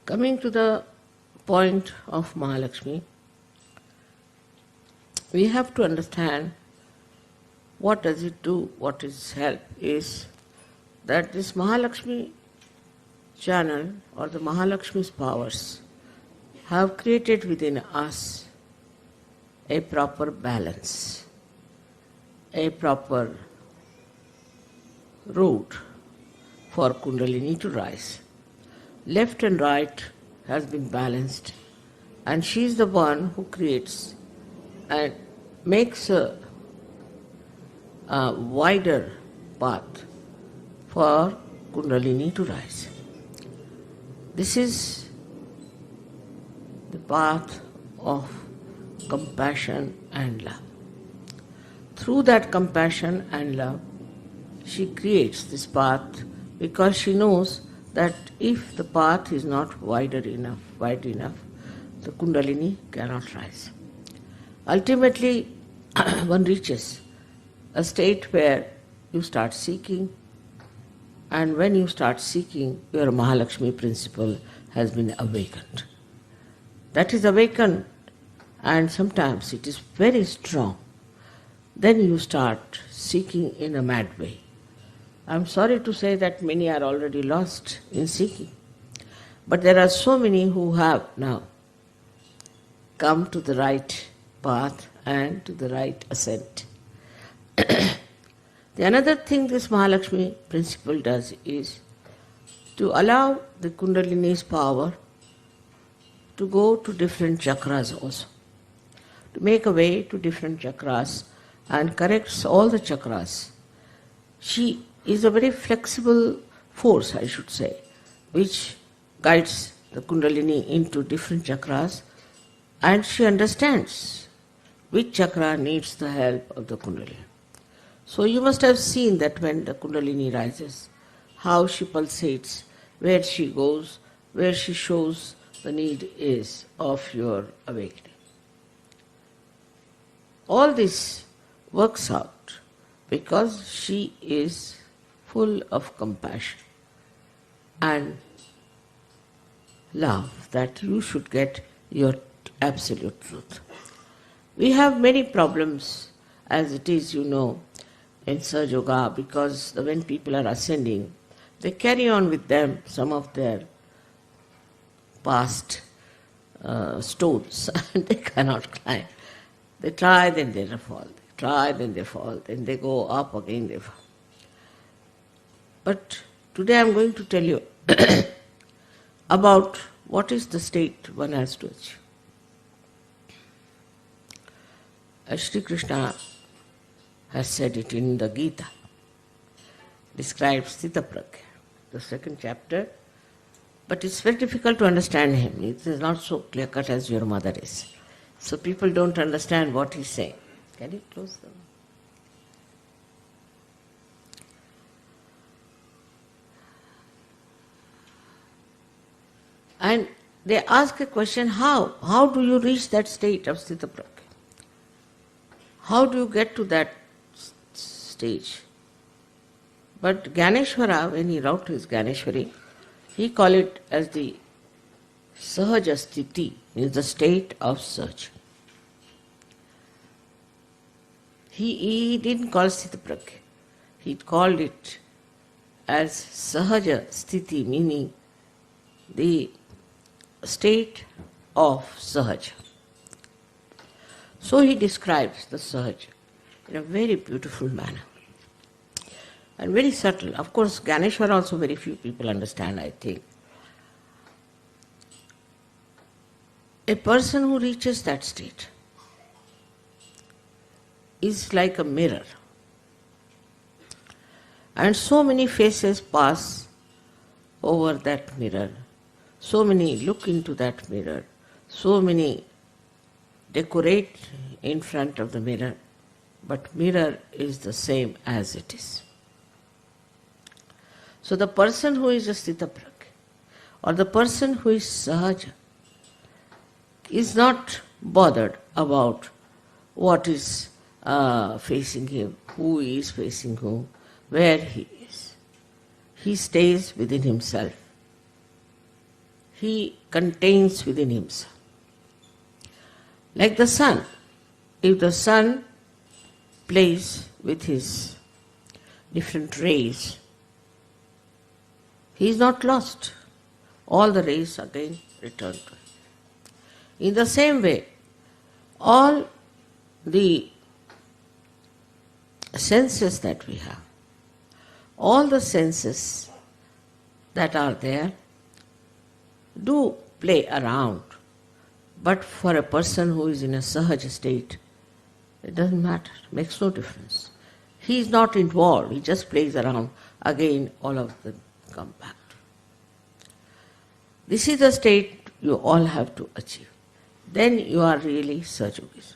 Coming to the point of Mahalaksmi, we have to understand what does it do, what is help, is that this Mahalakshmi channel or the Mahalakshmi's powers have created within us a proper balance, a proper route for Kundalini to rise. Left and right has been balanced, and she is the one who creates and makes a wider path for Kundalini to rise. This is the path of compassion and love. Through that compassion and love, she creates this path because she knows that if the path is not wide enough, the Kundalini cannot rise. Ultimately, one reaches a state where you start seeking, and when you start seeking, your Mahalakshmi principle has been awakened. That is awakened, and sometimes it is very strong. Then you start seeking in a mad way. I'm sorry to say that many are already lost in seeking, but there are so many who have now come to the right path and to the right ascent. The another thing this Mahalakshmi principle does is to allow the Kundalini's power to go to different chakras also, to make a way to different chakras and corrects all the chakras. She is a very flexible force, I should say, which guides the Kundalini into different chakras, and she understands which chakra needs the help of the Kundalini. So you must have seen that when the Kundalini rises, how she pulsates, where she goes, where she shows the need is of your awakening. All this works out because she is full of compassion and love that you should get your absolute truth. We have many problems as it is, in Sahaja Yoga, because when people are ascending, they carry on with them some of their past stones and they cannot climb. They try, then they fall. They try, then they fall. Then they go up again, they fall. But today I am going to tell you about what is the state one has to achieve. As Sri Krishna has said it in the Gita, describes Sthitpragya, the second chapter, but it's very difficult to understand him. It is not so clear-cut as your mother is. So people don't understand what he's saying. Can you close them? And they ask a question, how? How do you reach that state of Sthitpragya? How do you get to that stage? But Gyaneshwara, when he wrote his Gyaneshwari, he called it as the Sahaja Sthiti, means the state of Sahaja. He didn't call Sthitpragya. He called it as Sahaja Sthiti, meaning the state of Sahaja. So he describes the Sahaja in a very beautiful manner and very subtle. Of course, Gyaneshwara also very few people understand, I think. A person who reaches that state is like a mirror. And so many faces pass over that mirror. So many look into that mirror. So many decorate in front of the mirror. But mirror is the same as it is. So the person who is a Sthitpragya or the person who is Sahaja is not bothered about what is facing him, who is facing whom, where he is. He stays within himself. he contains within himself. Like the sun, if the sun plays with his different rays, he is not lost. All the rays again return to him. In the same way, all the senses that we have, all the senses that are there do play around. But for a person who is in a Sahaj state, it doesn't matter, it makes no difference. He is not involved, he just plays around. Again, all of them come back. This is the state you all have to achieve. Then you are really Sahaj Yogis.